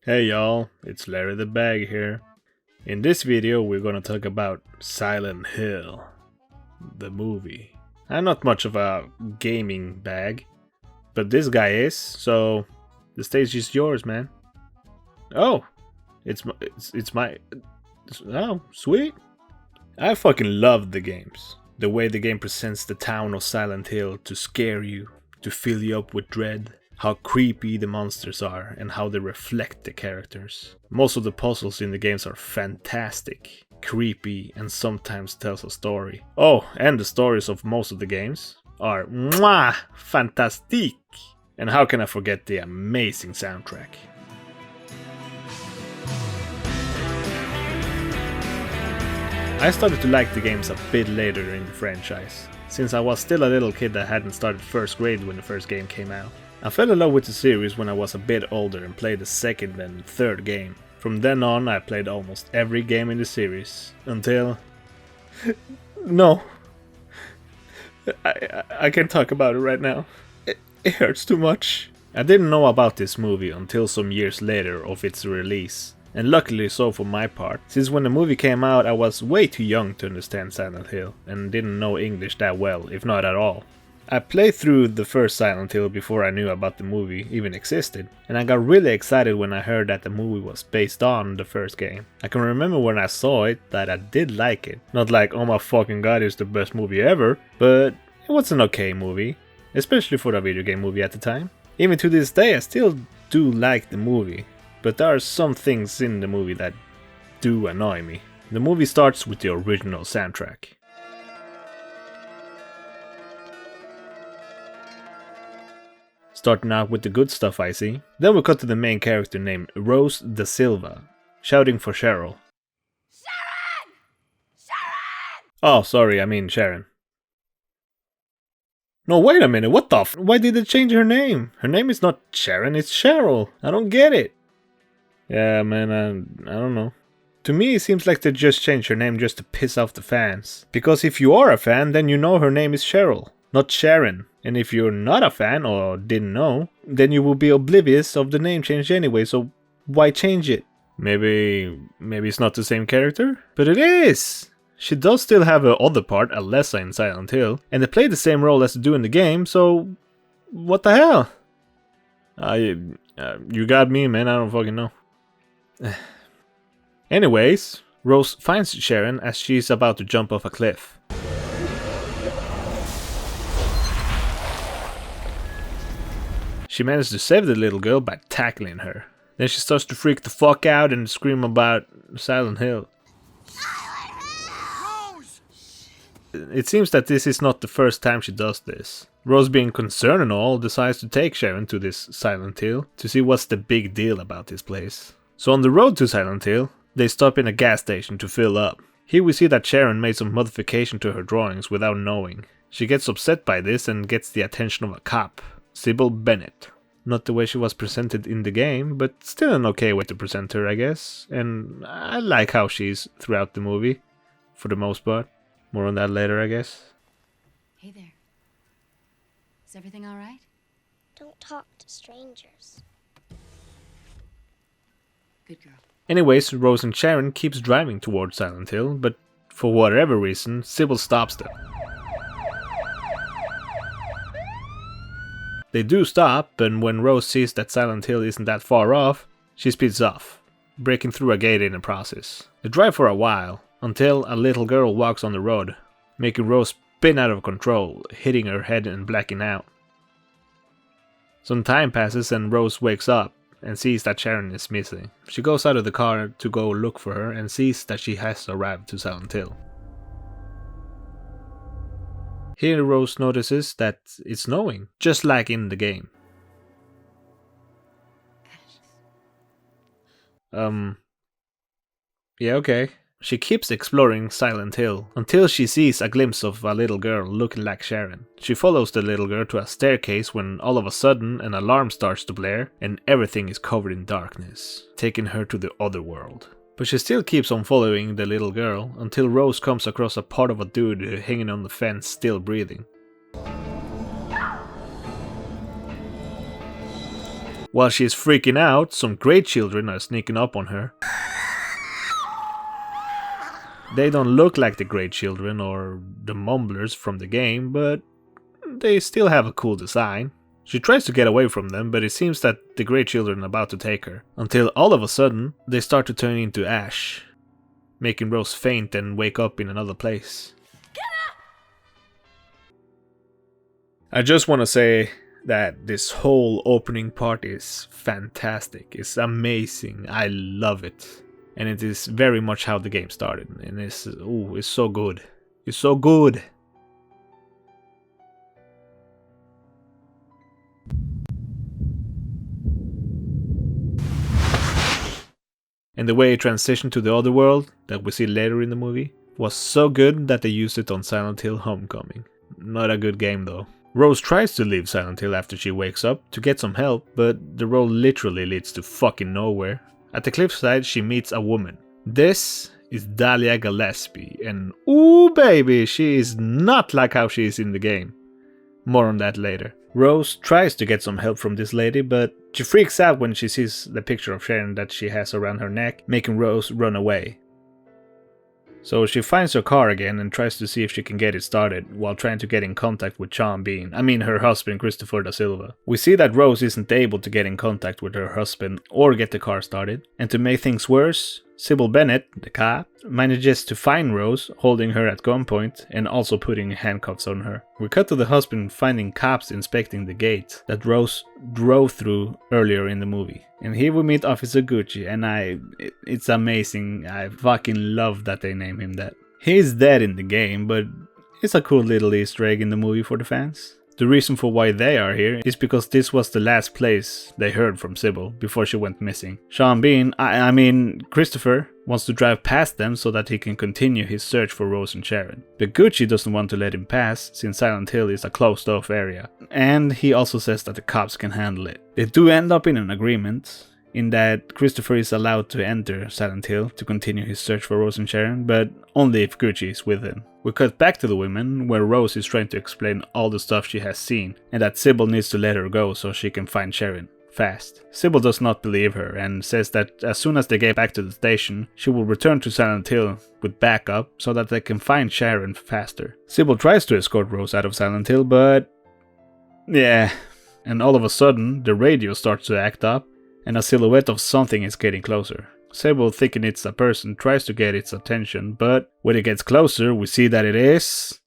Hey y'all, it's Larry the Bag here. In this video we're gonna talk about Silent Hill, the movie. I'm not much of a gaming bag, but this guy is, so the stage is yours, man. Oh, it's my oh, sweet. I fucking love the games. The way the game presents the town of Silent Hill to scare you, to fill you up with dread, how creepy the monsters are, and how they reflect the characters. Most of the puzzles in the games are fantastic, creepy, and sometimes tells a story. Oh, and the stories of most of the games are mwah, fantastique! And how can I forget the amazing soundtrack? I started to like the games a bit later in the franchise, since I was still a little kid that hadn't started first grade when the first game came out. I fell in love with the series when I was a bit older and played the second and third game. From then on I played almost every game in the series, until... No. I can't talk about it right now. It hurts too much. I didn't know about this movie until some years later of its release. And luckily so for my part, since when the movie came out I was way too young to understand Silent Hill and didn't know English that well, if not at all. I played through the first Silent Hill before I knew about the movie even existed, and I got really excited when I heard that the movie was based on the first game. I can remember when I saw it that I did like it. Not like, oh my fucking god, it's the best movie ever, but it was an okay movie, especially for a video game movie at the time. Even to this day I still do like the movie. But there are some things in the movie that do annoy me. The movie starts with the original soundtrack. Starting out with the good stuff I see. Then we cut to the main character named Rose Da Silva, shouting for Cheryl. Sharon! Sharon! Oh, sorry, I mean Sharon. No, wait a minute, what the f? Why did they change her name? Her name is not Sharon, it's Cheryl. I don't get it. Yeah, man, I don't know. To me, it seems like they just changed her name just to piss off the fans. Because if you are a fan, then you know her name is Cheryl, not Sharon. And if you're not a fan or didn't know, then you will be oblivious of the name change anyway, so why change it? Maybe it's not the same character? But it is! She does still have her other part, Alessa in Silent Hill, and they play the same role as they do in the game, so what the hell? You got me, man, I don't fucking know. Anyways, Rose finds Sharon as she's about to jump off a cliff. She manages to save the little girl by tackling her. Then she starts to freak the fuck out and scream about Silent Hill. Rose! It seems that this is not the first time she does this. Rose, being concerned and all, decides to take Sharon to this Silent Hill to see what's the big deal about this place. So on the road to Silent Hill, they stop in a gas station to fill up. Here we see that Sharon made some modification to her drawings without knowing. She gets upset by this and gets the attention of a cop, Sybil Bennett. Not the way she was presented in the game, but still an okay way to present her, I guess. And I like how she's throughout the movie, for the most part. More on that later, I guess. Hey there. Is everything alright? Don't talk to strangers. Good girl. Anyways, Rose and Sharon keeps driving towards Silent Hill, but for whatever reason, Sybil stops them. They do stop, and when Rose sees that Silent Hill isn't that far off, she speeds off, breaking through a gate in the process. They drive for a while, until a little girl walks on the road, making Rose spin out of control, hitting her head and blacking out. Some time passes and Rose wakes up and sees that Sharon is missing. She goes out of the car to go look for her and sees that she has arrived to Silent Hill. Here Rose notices that it's snowing, just like in the game. Yeah, okay. She keeps exploring Silent Hill until she sees a glimpse of a little girl looking like Sharon. She follows the little girl to a staircase when all of a sudden an alarm starts to blare and everything is covered in darkness, taking her to the other world. But she still keeps on following the little girl until Rose comes across a part of a dude hanging on the fence still breathing. While she's freaking out, some Grey Children are sneaking up on her. They don't look like the Grey Children or the Mumblers from the game, but they still have a cool design. She tries to get away from them, but it seems that the Grey Children are about to take her, until all of a sudden they start to turn into ash, making Rose faint and wake up in another place. I just want to say that this whole opening part is fantastic. It's amazing. I love it. And it is very much how the game started. And it's so good. It's so good. And the way it transitioned to the other world that we see later in the movie was so good that they used it on Silent Hill Homecoming. Not a good game though. Rose tries to leave Silent Hill after she wakes up to get some help, but the road literally leads to fucking nowhere. At the cliffside she meets a woman. This is Dahlia Gillespie, and ooh baby, she is not like how she is in the game. More on that later. Rose tries to get some help from this lady, but she freaks out when she sees the picture of Sharon that she has around her neck, making Rose run away. So she finds her car again and tries to see if she can get it started, while trying to get in contact with Sean Bean, her husband Christopher Da Silva. We see that Rose isn't able to get in contact with her husband or get the car started, and to make things worse, Sybil Bennett, the cop, manages to find Rose, holding her at gunpoint and also putting handcuffs on her. We cut to the husband finding cops inspecting the gate that Rose drove through earlier in the movie. And here we meet Officer Gucci, and it's amazing. I fucking love that they name him that. He's dead in the game, but it's a cool little Easter egg in the movie for the fans. The reason for why they are here is because this was the last place they heard from Sybil before she went missing. Sean Bean, Christopher, wants to drive past them so that he can continue his search for Rose and Sharon. But Gucci doesn't want to let him pass since Silent Hill is a closed off area. And he also says that the cops can handle it. They do end up in an agreement, in that Christopher is allowed to enter Silent Hill to continue his search for Rose and Sharon, but only if Gucci is with him. We cut back to the women, where Rose is trying to explain all the stuff she has seen, and that Sybil needs to let her go so she can find Sharon fast. Sybil does not believe her and says that as soon as they get back to the station, she will return to Silent Hill with backup so that they can find Sharon faster. Sybil tries to escort Rose out of Silent Hill, but yeah. And all of a sudden, the radio starts to act up, and a silhouette of something is getting closer. Sybil, thinking it's a person, tries to get its attention, but when it gets closer, we see that it is...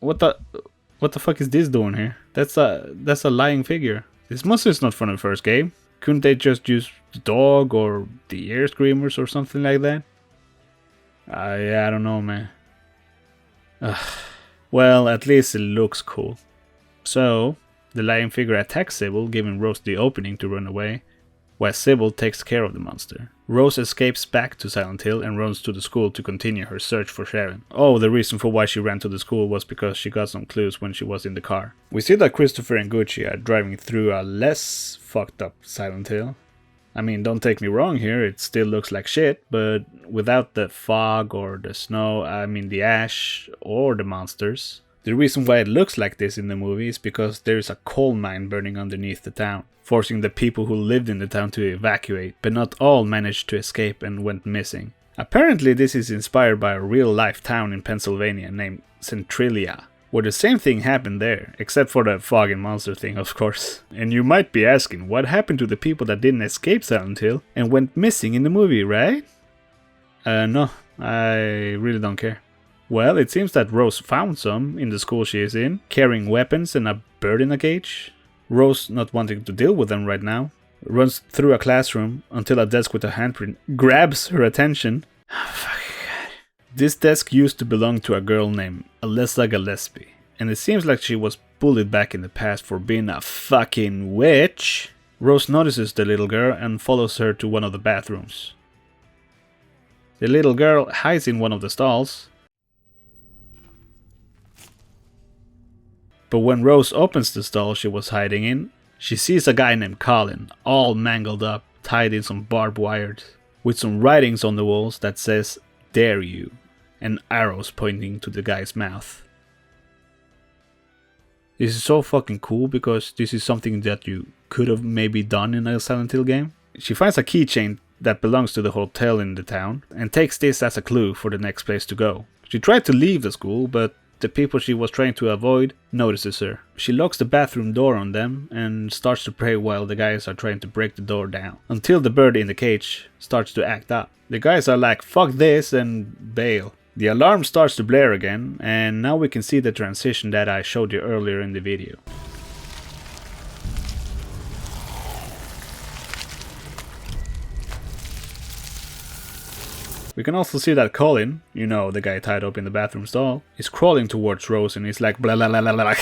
What the fuck is this doing here? That's a lying figure. This monster is not from the first game. Couldn't they just use the dog or the air screamers or something like that? I don't know, man. Well, at least it looks cool. So, the lying figure attacks Sybil, giving Rose the opening to run away, while Sybil takes care of the monster. Rose escapes back to Silent Hill and runs to the school to continue her search for Sharon. Oh, the reason for why she ran to the school was because she got some clues when she was in the car. We see that Christopher and Gucci are driving through a less fucked up Silent Hill. Don't take me wrong here, it still looks like shit, but without the fog or the snow, the ash or the monsters. The reason why it looks like this in the movie is because there is a coal mine burning underneath the town, forcing the people who lived in the town to evacuate, but not all managed to escape and went missing. Apparently this is inspired by a real-life town in Pennsylvania named Centralia, where the same thing happened there, except for the fog and monster thing, of course. And you might be asking, what happened to the people that didn't escape Silent Hill and went missing in the movie, right? No, I really don't care. Well, it seems that Rose found some in the school she is in, carrying weapons and a bird in a cage. Rose, not wanting to deal with them right now, runs through a classroom until a desk with a handprint grabs her attention. Oh, fucking God. This desk used to belong to a girl named Alyssa Gillespie, and it seems like she was bullied back in the past for being a fucking witch. Rose notices the little girl and follows her to one of the bathrooms. The little girl hides in one of the stalls. But when Rose opens the stall she was hiding in, she sees a guy named Colin, all mangled up, tied in some barbed wires, with some writings on the walls that says, "Dare you," and arrows pointing to the guy's mouth. This is so fucking cool because this is something that you could have maybe done in a Silent Hill game. She finds a keychain that belongs to the hotel in the town and takes this as a clue for the next place to go. She tried to leave the school, but the people she was trying to avoid notices her. She locks the bathroom door on them and starts to pray while the guys are trying to break the door down, until the bird in the cage starts to act up. The guys are like, fuck this, and bail. The alarm starts to blare again, and now we can see the transition that I showed you earlier in the video. We can also see that Colin, you know, the guy tied up in the bathroom stall, is crawling towards Rose and he's like blah blah blah blah blah.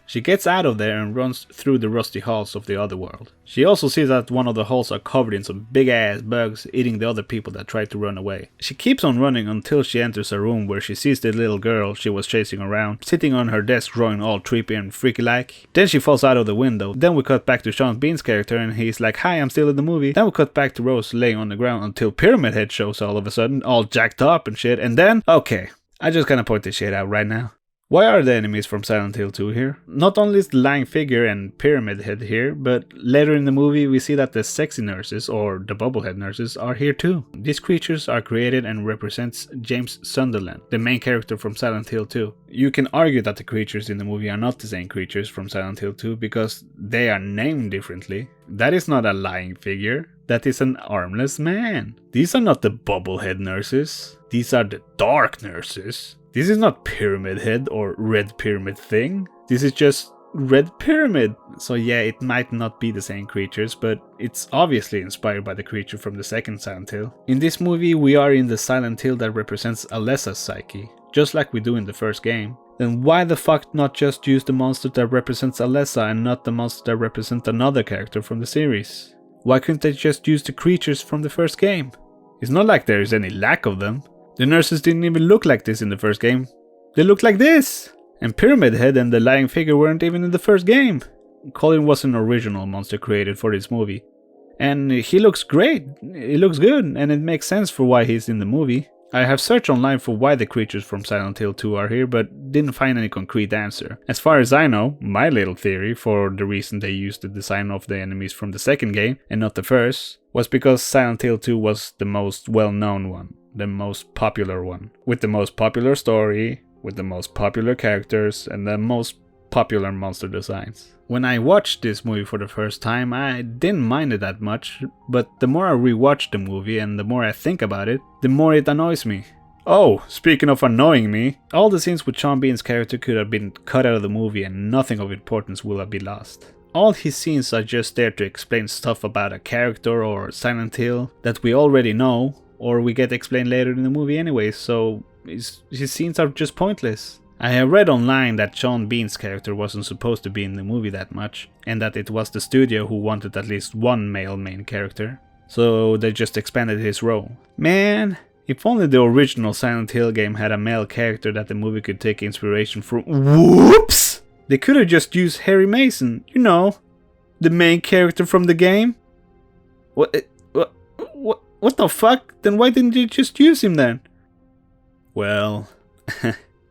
She gets out of there and runs through the rusty halls of the other world. She also sees that one of the halls are covered in some big ass bugs eating the other people that tried to run away. She keeps on running until she enters a room where she sees the little girl she was chasing around, sitting on her desk drawing all trippy and freaky like. Then she falls out of the window. Then we cut back to Sean Bean's character and he's like, hi, I'm still in the movie. Then we cut back to Rose laying on the ground until Pyramid Head shows all of a sudden, all jacked up and shit. And then, okay, I just gonna point this shit out right now. Why are the enemies from Silent Hill 2 here? Not only is the lying figure and Pyramid Head here, but later in the movie we see that the sexy nurses, or the bubblehead nurses, are here too. These creatures are created and represents James Sunderland, the main character from Silent Hill 2. You can argue that the creatures in the movie are not the same creatures from Silent Hill 2 because they are named differently. That is not a lying figure. That is an armless man. These are not the bubblehead nurses. These are the dark nurses. This is not Pyramid Head or Red Pyramid Thing. This is just Red Pyramid. So yeah, it might not be the same creatures, but it's obviously inspired by the creature from the second Silent Hill. In this movie, we are in the Silent Hill that represents Alessa's psyche, just like we do in the first game. Then why the fuck not just use the monster that represents Alessa and not the monster that represents another character from the series? Why couldn't they just use the creatures from the first game? It's not like there is any lack of them. The nurses didn't even look like this in the first game. They looked like this! And Pyramid Head and the lying figure weren't even in the first game. Colin was an original monster created for this movie. And he looks great, he looks good, and it makes sense for why he's in the movie. I have searched online for why the creatures from Silent Hill 2 are here, but didn't find any concrete answer. As far as I know, my little theory for the reason they used the design of the enemies from the second game and not the first was because Silent Hill 2 was the most well-known one, the most popular one, with the most popular story, with the most popular characters, and the most popular monster designs. When I watched this movie for the first time, I didn't mind it that much, but the more I rewatch the movie and the more I think about it, the more it annoys me. Oh, speaking of annoying me, all the scenes with Sean Bean's character could have been cut out of the movie and nothing of importance will have been lost. All his scenes are just there to explain stuff about a character or Silent Hill that we already know, or we get explained later in the movie anyway, so his scenes are just pointless. I have read online that Sean Bean's character wasn't supposed to be in the movie that much, and that it was the studio who wanted at least one male main character, so they just expanded his role. Man, if only the original Silent Hill game had a male character that the movie could take inspiration from. Whoops! They could have just used Harry Mason, you know, the main character from the game. What the fuck? Then why didn't you just use him then? Well,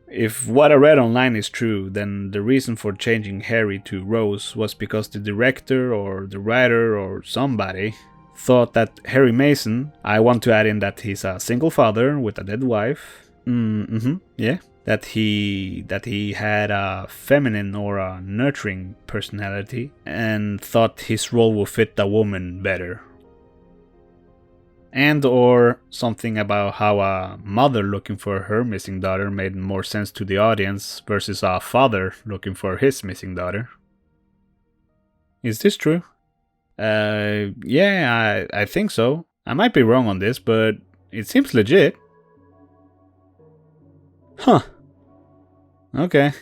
if what I read online is true, then the reason for changing Harry to Rose was because the director or the writer or somebody thought that Harry Mason, I want to add in that he's a single father with a dead wife, yeah, that he had a feminine or a nurturing personality and thought his role would fit a woman better. And or something about how a mother looking for her missing daughter made more sense to the audience versus a father looking for his missing daughter. Is this true? Yeah, I think so. I might be wrong on this, but it seems legit. Huh. Okay.